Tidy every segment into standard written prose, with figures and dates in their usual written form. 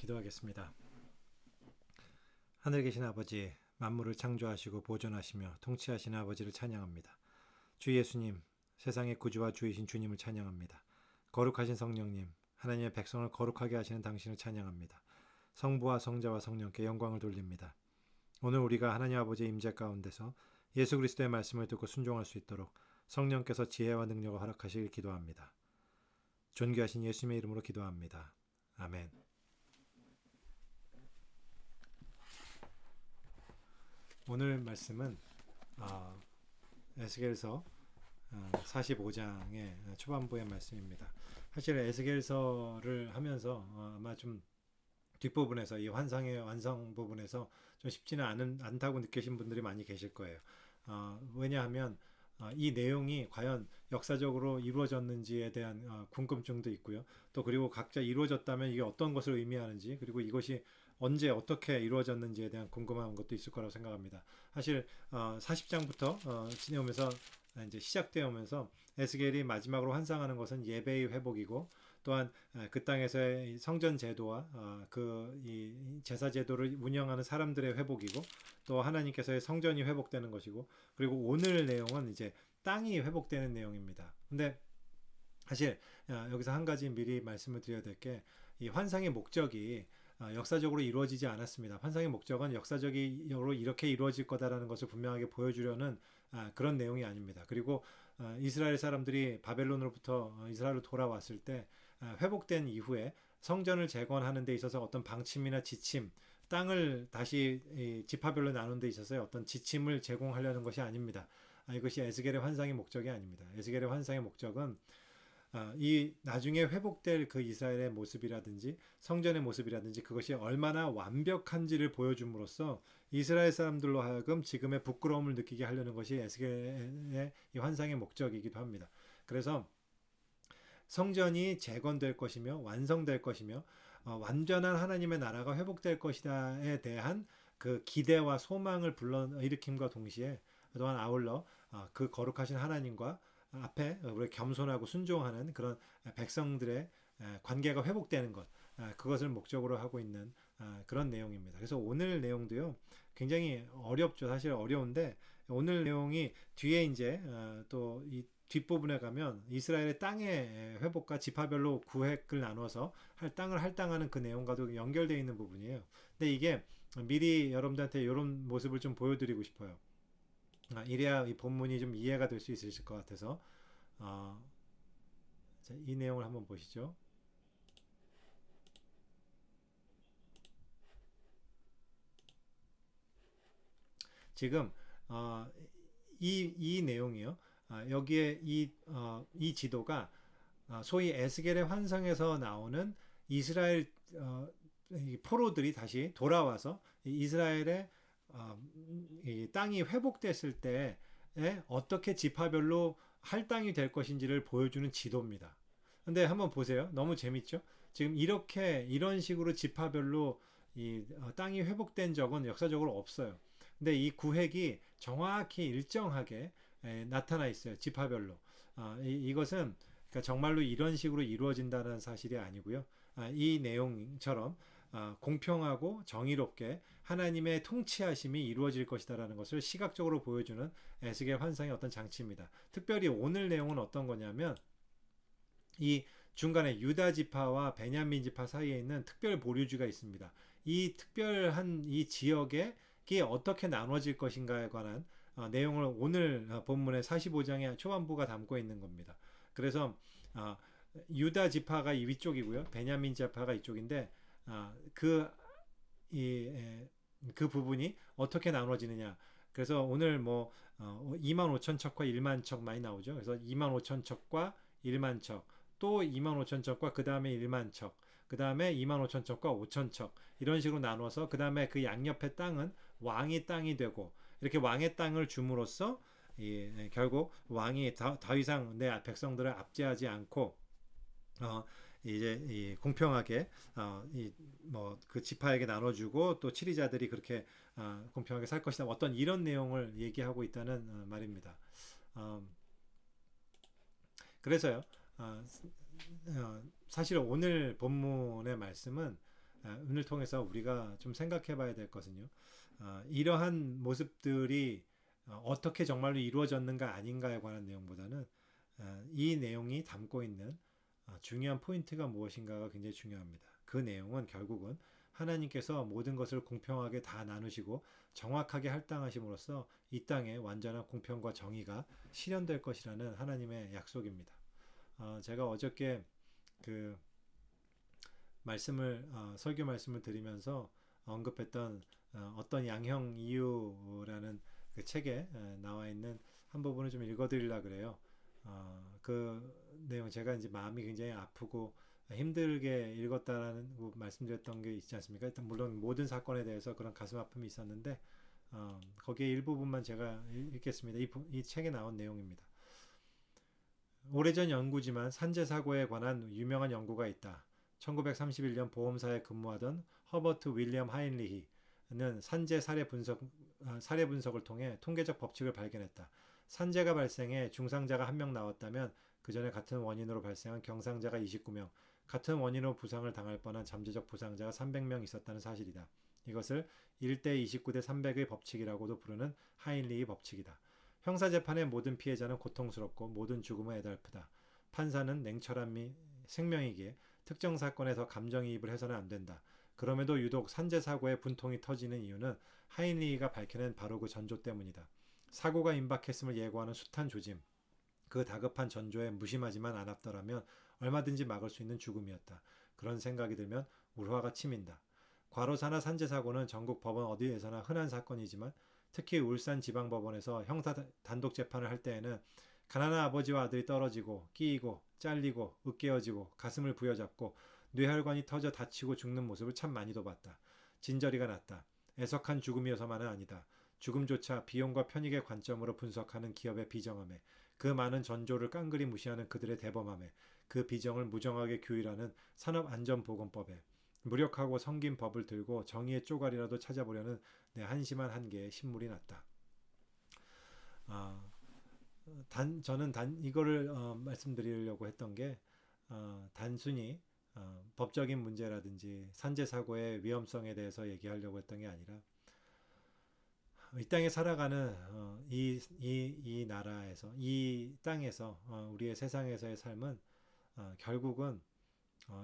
기도하겠습니다. 하늘에 계신 아버지, 만물을 창조하시고 보존하시며 통치하시는 아버지를 찬양합니다. 주 예수님, 세상의 구주와 주이신 주님을 찬양합니다. 거룩하신 성령님, 하나님의 백성을 거룩하게 하시는 당신을 찬양합니다. 성부와 성자와 성령께 영광을 돌립니다. 오늘 우리가 하나님 아버지의 임재 가운데서 예수 그리스도의 말씀을 듣고 순종할 수 있도록 성령께서 지혜와 능력을 허락하시길 기도합니다. 존귀하신 예수님의 이름으로 기도합니다. 아멘. 오늘 말씀은 에스겔서 45장의 초반부의 말씀입니다. 사실 에스겔서를 하면서 아마 좀 뒷부분에서 이 환상의 완성 부분에서 좀 쉽지는 않다고 느끼신 분들이 많이 계실 거예요. 왜냐하면 이 내용이 과연 역사적으로 이루어졌는지에 대한 궁금증도 있고요. 또 그리고 각자 이루어졌다면 이게 어떤 것을 의미하는지, 그리고 이것이 언제 어떻게 이루어졌는지에 대한 궁금한 것도 있을 거라고 생각합니다. 사실 40장부터 지내오면서 이제 시작되어 오면서 에스겔이 마지막으로 환상하는 것은 예배의 회복이고, 또한 그 땅에서의 성전 제도와 이 제사 제도를 운영하는 사람들의 회복이고, 또 하나님께서의 성전이 회복되는 것이고, 그리고 오늘 내용은 이제 땅이 회복되는 내용입니다. 근데 사실 여기서 한 가지 미리 말씀을 드려야 될 게, 이 환상의 목적이 역사적으로 이루어지지 않았습니다. 환상의 목적은 역사적으로 이렇게 이루어질 거다라는 것을 분명하게 보여주려는 그런 내용이 아닙니다. 그리고 이스라엘 사람들이 바벨론으로부터 이스라엘로 돌아왔을 때 회복된 이후에 성전을 재건하는 데 있어서 어떤 방침이나 지침, 땅을 다시 지파별로 나눈 데 있어서 어떤 지침을 제공하려는 것이 아닙니다. 이것이 에스겔의 환상의 목적이 아닙니다. 에스겔의 환상의 목적은 이 나중에 회복될 그 이스라엘의 모습이라든지 성전의 모습이라든지 그것이 얼마나 완벽한지를 보여줌으로써 이스라엘 사람들로 하여금 지금의 부끄러움을 느끼게 하려는 것이 에스겔의 이 환상의 목적이기도 합니다. 그래서 성전이 재건될 것이며 완성될 것이며 완전한 하나님의 나라가 회복될 것이다에 대한 그 기대와 소망을 불러일으킴과 동시에 또한 아울러 그 거룩하신 하나님과 앞에 우리 겸손하고 순종하는 그런 백성들의 관계가 회복되는 것, 그것을 목적으로 하고 있는 그런 내용입니다. 그래서 오늘 내용도요 굉장히 어렵죠. 사실 어려운데 오늘 내용이 뒤에 이제 또 이 뒷부분에 가면 이스라엘의 땅의 회복과 지파별로 구획을 나눠서 땅을 할당하는 그 내용과도 연결되어 있는 부분이에요. 근데 이게 미리 여러분들한테 이런 모습을 좀 보여드리고 싶어요. 이래야 이 본문이 좀 이해가 될 수 있으실 것 같아서 자, 이 내용을 한번 보시죠. 지금 이 내용이요. 여기에 이 지도가 소위 에스겔의 환상에서 나오는 이스라엘 이 포로들이 다시 돌아와서 이스라엘의 이 땅이 회복됐을 때 어떻게 지파별로 할당이 될 것인지를 보여주는 지도입니다. 근데 한번 보세요. 너무 재밌죠? 지금 이런 식으로 지파별로 이 땅이 회복된 적은 역사적으로 없어요. 근데 이 구획이 정확히 일정하게 나타나 있어요. 지파별로. 이것은 그러니까 정말로 이런 식으로 이루어진다는 사실이 아니고요. 이 내용처럼 공평하고 정의롭게 하나님의 통치하심이 이루어질 것이다라는 것을 시각적으로 보여주는 에스겔 환상의 어떤 장치입니다. 특별히 오늘 내용은 어떤 거냐면 이 중간에 유다 지파와 베냐민 지파 사이에 있는 특별 보류지가 있습니다. 이 특별한 이 지역에 어떻게 나눠질 것인가에 관한 내용을 오늘 본문의 45장의 초반부가 담고 있는 겁니다. 그래서 유다 지파가 이 위쪽이고요. 베냐민 지파가 이쪽인데 그 부분이 어떻게 나눠지느냐. 그래서 오늘 2만 5천 척과 1만 척 많이 나오죠. 그래서 2만 5천 척과 1만 척, 또 2만 5천 척과 그 다음에 1만 척, 그 다음에 2만 5천 척과 5천 척, 이런 식으로 나눠서 그 다음에 그 양옆의 땅은 왕의 땅이 되고, 이렇게 왕의 땅을 줌으로써 결국 왕이 더 이상 내 백성들을 압제하지 않고 이제 공평하게 그 지파에게 나눠주고 또 치리자들이 그렇게 공평하게 살 것이다. 어떤 이런 내용을 얘기하고 있다는 말입니다. 그래서요. 사실 오늘 본문의 말씀은 운을 통해서 우리가 좀 생각해 봐야 될 것은요. 이러한 모습들이 어떻게 정말로 이루어졌는가 아닌가에 관한 내용보다는 이 내용이 담고 있는 중요한 포인트가 무엇인가가 굉장히 중요합니다. 그 내용은 결국은 하나님께서 모든 것을 공평하게 다 나누시고 정확하게 할당하심으로써 이 땅에 완전한 공평과 정의가 실현될 것이라는 하나님의 약속입니다. 제가 어저께 그 설교 말씀을 드리면서 언급했던 어떤 양형 이유라는 그 책에 나와 있는 한 부분을 좀 읽어드리려 그래요. 그 내용 제가 이제 마음이 굉장히 아프고 힘들게 읽었다라는 말씀드렸던 게 있지 않습니까? 일단 물론 모든 사건에 대해서 그런 가슴 아픔이 있었는데 거기에 일부분만 제가 읽겠습니다. 이 책에 나온 내용입니다. 오래전 연구지만 산재 사고에 관한 유명한 연구가 있다. 1931년 보험사에 근무하던 허버트 윌리엄 하인리히는 사례 분석을 통해 통계적 법칙을 발견했다. 산재가 발생해 중상자가 1명 나왔다면 그 전에 같은 원인으로 발생한 경상자가 29명, 같은 원인으로 부상을 당할 뻔한 잠재적 부상자가 300명 있었다는 사실이다. 이것을 1대 29대 300의 법칙이라고도 부르는 하인리히 법칙이다. 형사재판의 모든 피해자는 고통스럽고 모든 죽음은 애달프다. 판사는 냉철한 생명이기에 특정 사건에서 감정이입을 해서는 안 된다. 그럼에도 유독 산재 사고의 분통이 터지는 이유는 하인리히가 밝혀낸 바로 그 전조 때문이다. 사고가 임박했음을 예고하는 숱한 조짐, 그 다급한 전조에 무심하지만 않았더라면 얼마든지 막을 수 있는 죽음이었다. 그런 생각이 들면 울화가 치민다. 과로사나 산재 사고는 전국 법원 어디에서나 흔한 사건이지만 특히 울산지방법원에서 형사 단독 재판을 할 때에는 가난한 아버지와 아들이 떨어지고 끼이고 잘리고 으깨어지고 가슴을 부여잡고 뇌혈관이 터져 다치고 죽는 모습을 참 많이도 봤다. 진저리가 났다. 애석한 죽음이어서만은 아니다. 죽음조차 비용과 편익의 관점으로 분석하는 기업의 비정함에, 그 많은 전조를 깡그리 무시하는 그들의 대범함에, 그 비정을 무정하게 규율하는 산업안전보건법에, 무력하고 성긴 법을 들고 정의의 쪼가리라도 찾아보려는 내 한심한 한계에 신물이 났다. 저는 이거를 말씀드리려고 했던 게 단순히 법적인 문제라든지 산재 사고의 위험성에 대해서 얘기하려고 했던 게 아니라 이 땅에 살아가는 이 나라에서 이 땅에서 우리의 세상에서의 삶은 결국은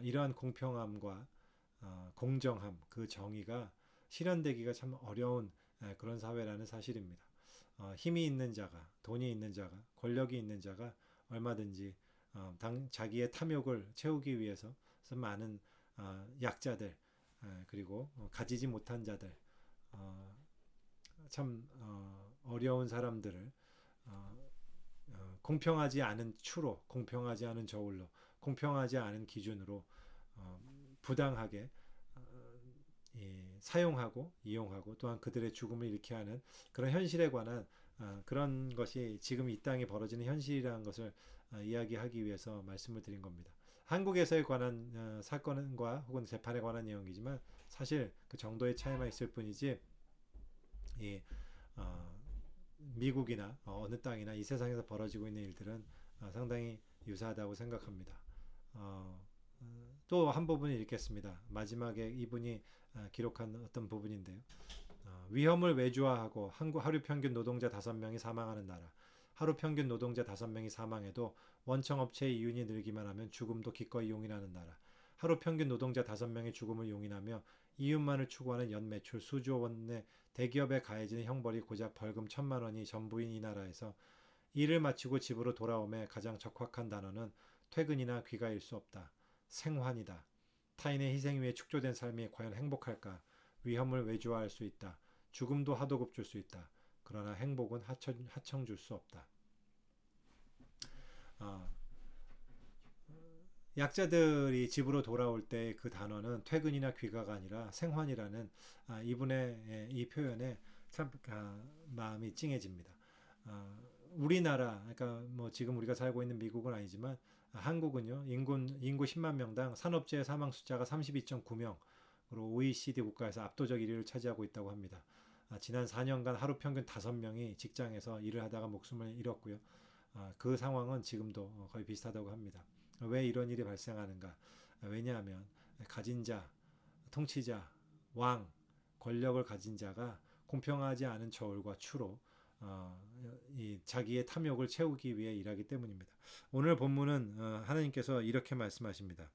이러한 공평함과 공정함, 그 정의가 실현되기가 참 어려운 그런 사회라는 사실입니다. 힘이 있는 자가, 돈이 있는 자가, 권력이 있는 자가 얼마든지 자기의 탐욕을 채우기 위해서 많은 약자들, 그리고 가지지 못한 자들, 참 어려운 사람들을 공평하지 않은 추로, 공평하지 않은 저울로, 공평하지 않은 기준으로 부당하게 사용하고 이용하고 또한 그들의 죽음을 일으켜 하는 그런 현실에 관한 그런 것이 지금 이 땅에 벌어지는 현실이라는 것을 이야기하기 위해서 말씀을 드린 겁니다. 한국에서에 관한 사건과 혹은 재판에 관한 내용이지만 사실 그 정도의 차이만 있을 뿐이지 이 미국이나 어느 땅이나 이 세상에서 벌어지고 있는 일들은 상당히 유사하다고 생각합니다. 또 한 부분을 읽겠습니다. 마지막에 이분이 기록한 어떤 부분인데요. 위험을 외주화하고 하루 평균 노동자 5명이 사망하는 나라. 하루 평균 노동자 5명이 사망해도 원청업체의 이윤이 늘기만 하면 죽음도 기꺼이 용인하는 나라. 하루 평균 노동자 5명의 죽음을 용인하며 이윤만을 추구하는 연매출 수조 원의 대기업에 가해지는 형벌이 고작 벌금 1,000만 원이 전부인 이 나라에서 일을 마치고 집으로 돌아옴에 가장 적확한 단어는 퇴근이나 귀가일 수 없다. 생환이다. 타인의 희생 위에 축조된 삶이 과연 행복할까? 위험을 외주화할 수 있다. 죽음도 하도급 줄 수 있다. 그러나 행복은 하청 줄 수 없다. 약자들이 집으로 돌아올 때 그 단어는 퇴근이나 귀가가 아니라 생환이라는 이분의 이 표현에 참 마음이 찡해집니다. 우리나라, 그러니까 뭐 지금 우리가 살고 있는 미국은 아니지만 한국은요, 인구 10만 명당 산업재해 사망 숫자가 32.9명으로 OECD 국가에서 압도적 1위를 차지하고 있다고 합니다. 지난 4년간 하루 평균 5명이 직장에서 일을 하다가 목숨을 잃었고요. 그 상황은 지금도 거의 비슷하다고 합니다. 왜 이런 일이 발생하는가? 왜냐하면 가진 자, 통치자, 왕, 권력을 가진 자가 공평하지 않은 저울과 추로 이 자기의 탐욕을 채우기 위해 일하기 때문입니다. 오늘 본문은 하나님께서 이렇게 말씀하십니다.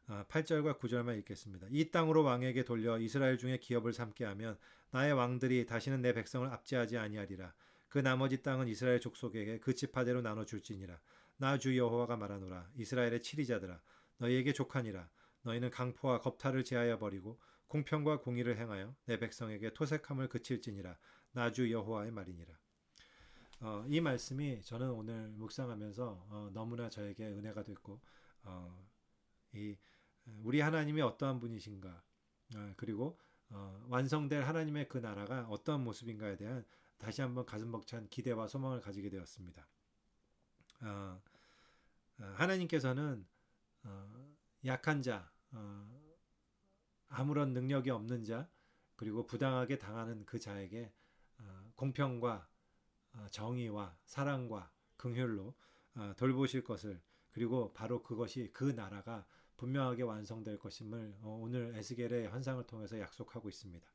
8절과 9절만 읽겠습니다. 이 땅으로 왕에게 돌려 이스라엘 중에 기업을 삼게 하면 나의 왕들이 다시는 내 백성을 압제하지 아니하리라. 그 나머지 땅은 이스라엘 족속에게 그 지파대로 나눠 줄지니라. 나 주 여호와가 말하노라. 이스라엘의 치리자들아 너희에게 족하니라. 너희는 강포와 겁탈을 제하여 버리고 공평과 공의를 행하여 내 백성에게 토색함을 그칠지니라. 나 주 여호와의 말이니라. 이 말씀이 저는 오늘 묵상하면서 너무나 저에게 은혜가 됐고 우리 하나님이 어떠한 분이신가 그리고 완성될 하나님의 그 나라가 어떠한 모습인가에 대한 다시 한번 가슴 벅찬 기대와 소망을 가지게 되었습니다. 하나님께서는 약한 자, 아무런 능력이 없는 자, 그리고 부당하게 당하는 그 자에게 공평과 정의와 사랑과 긍휼로 돌보실 것을, 그리고 바로 그것이 그 나라가 분명하게 완성될 것임을 오늘 에스겔의 환상을 통해서 약속하고 있습니다.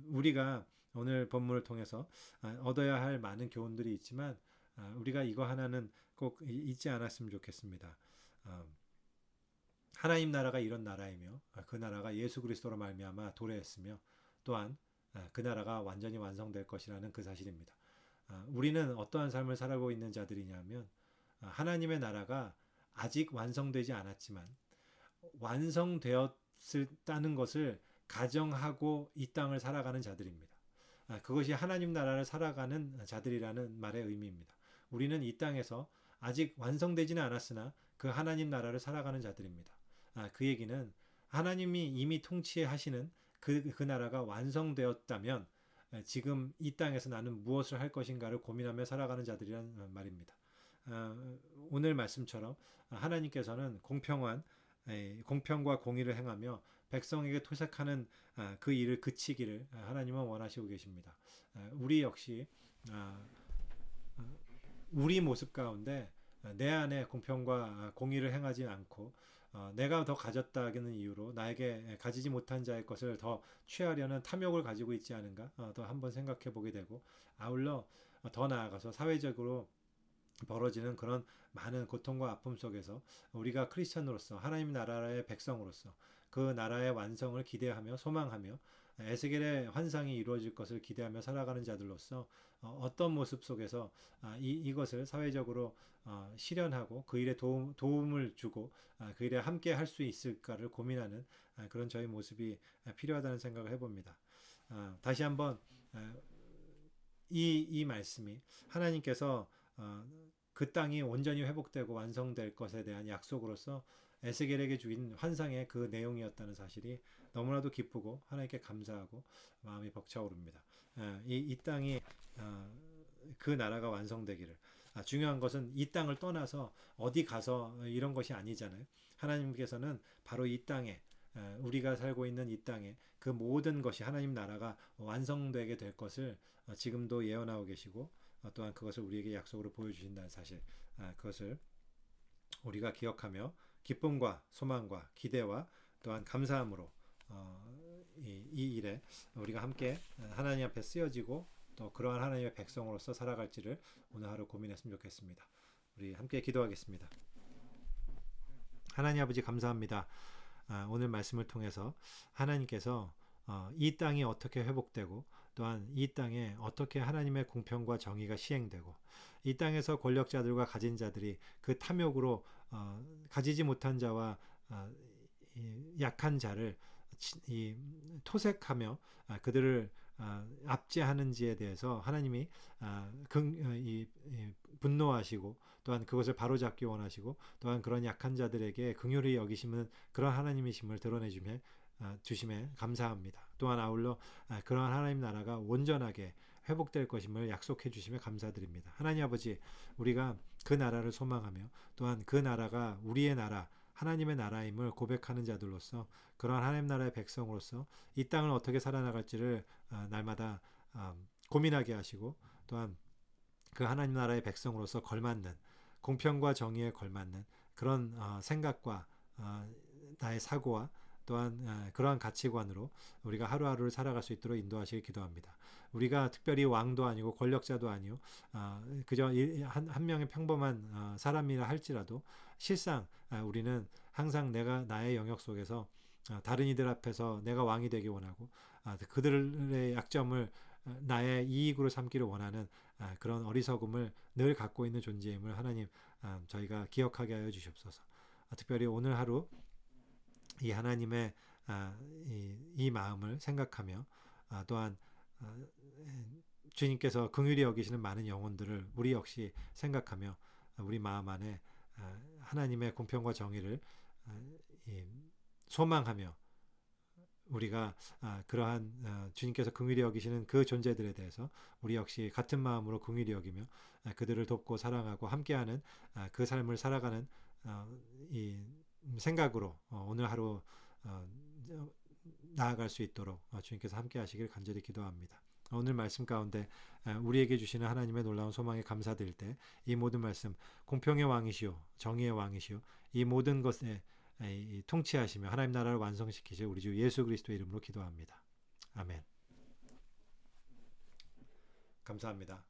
우리가 오늘 본문을 통해서 얻어야 할 많은 교훈들이 있지만 우리가 이거 하나는 꼭 잊지 않았으면 좋겠습니다. 하나님 나라가 이런 나라이며 그 나라가 예수 그리스도로 말미암아 도래했으며 또한 그 나라가 완전히 완성될 것이라는 그 사실입니다. 우리는 어떠한 삶을 살아가고 있는 자들이냐면 하나님의 나라가 아직 완성되지 않았지만 완성되었다는 것을 가정하고 이 땅을 살아가는 자들입니다. 그것이 하나님 나라를 살아가는 자들이라는 말의 의미입니다. 우리는 이 땅에서 아직 완성되지는 않았으나 그 하나님 나라를 살아가는 자들입니다. 그 얘기는 하나님이 이미 통치하시는 그 나라가 완성되었다면 지금 이 땅에서 나는 무엇을 할 것인가를 고민하며 살아가는 자들이란 말입니다. 오늘 말씀처럼 하나님께서는 공평과 공의를 행하며 백성에게 토색하는 그 일을 그치기를 하나님은 원하시고 계십니다. 우리 역시 우리 모습 가운데 내 안에 공평과 공의를 행하지 않고 내가 더 가졌다는 이유로 나에게 가지지 못한 자의 것을 더 취하려는 탐욕을 가지고 있지 않은가 더 한번 생각해 보게 되고, 아울러 더 나아가서 사회적으로 벌어지는 그런 많은 고통과 아픔 속에서 우리가 크리스천으로서 하나님 나라의 백성으로서 그 나라의 완성을 기대하며 소망하며 에스겔의 환상이 이루어질 것을 기대하며 살아가는 자들로서 어떤 모습 속에서 이것을 사회적으로 실현하고 그 일에 도움을 주고 그 일에 함께 할 수 있을까를 고민하는 그런 저희 모습이 필요하다는 생각을 해봅니다. 다시 한번 이 말씀이 하나님께서 그 땅이 온전히 회복되고 완성될 것에 대한 약속으로서 에스겔에게 주인 환상의 그 내용이었다는 사실이 너무나도 기쁘고 하나님께 감사하고 마음이 벅차오릅니다. 이 땅이 그 나라가 완성되기를. 중요한 것은 이 땅을 떠나서 어디 가서 이런 것이 아니잖아요. 하나님께서는 바로 이 땅에 우리가 살고 있는 이 땅에 그 모든 것이 하나님 나라가 완성되게 될 것을 지금도 예언하고 계시고 또한 그것을 우리에게 약속으로 보여주신다는 사실, 그것을 우리가 기억하며 기쁨과 소망과 기대와 또한 감사함으로 이 일에 우리가 함께 하나님 앞에 쓰여지고 또 그러한 하나님의 백성으로서 살아갈지를 오늘 하루 고민했으면 좋겠습니다. 우리 함께 기도하겠습니다. 하나님 아버지 감사합니다. 오늘 말씀을 통해서 하나님께서 이 땅이 어떻게 회복되고 또한 이 땅에 어떻게 하나님의 공평과 정의가 시행되고 이 땅에서 권력자들과 가진 자들이 그 탐욕으로 가지지 못한 자와 약한 자를 토색하며 그들을 압제하는지에 대해서 하나님이 분노하시고 또한 그것을 바로잡기 원하시고 또한 그런 약한 자들에게 긍휼히 여기시는 그런 하나님이심을 드러내 주심에 감사합니다. 또한 아울러 그러한 하나님 나라가 온전하게 회복될 것임을 약속해 주심에 감사드립니다. 하나님 아버지, 우리가 그 나라를 소망하며 또한 그 나라가 우리의 나라 하나님의 나라임을 고백하는 자들로서 그러한 하나님 나라의 백성으로서 이 땅을 어떻게 살아나갈지를 날마다 고민하게 하시고 또한 그 하나님 나라의 백성으로서 걸맞는 공평과 정의에 걸맞는 그런 생각과 나의 사고와 또한 그러한 가치관으로 우리가 하루하루를 살아갈 수 있도록 인도하시길 기도합니다. 우리가 특별히 왕도 아니고 권력자도 아니요 그저 한 명의 평범한 사람이라 할지라도 실상 우리는 항상 내가 나의 영역 속에서 다른 이들 앞에서 내가 왕이 되기 원하고 그들의 약점을 나의 이익으로 삼기를 원하는 그런 어리석음을 늘 갖고 있는 존재임을 하나님 저희가 기억하게 하여 주시옵소서. 특별히 오늘 하루 이 하나님의 이 마음을 생각하며 또한 주님께서 긍휼히 여기시는 많은 영혼들을 우리 역시 생각하며 우리 마음 안에 하나님의 공평과 정의를 소망하며 우리가 그러한 주님께서 긍휼히 여기시는 그 존재들에 대해서 우리 역시 같은 마음으로 긍휼히 여기며 그들을 돕고 사랑하고 함께하는 그 삶을 살아가는 이 생각으로 오늘 하루 나아갈 수 있도록 주님께서 함께 하시길 간절히 기도합니다. 오늘 말씀 가운데 우리에게 주시는 하나님의 놀라운 소망에 감사드릴 때 이 모든 말씀 공평의 왕이시오 정의의 왕이시오 이 모든 것에 통치하시며 하나님 나라를 완성시키실 우리 주 예수 그리스도의 이름으로 기도합니다. 아멘. 감사합니다.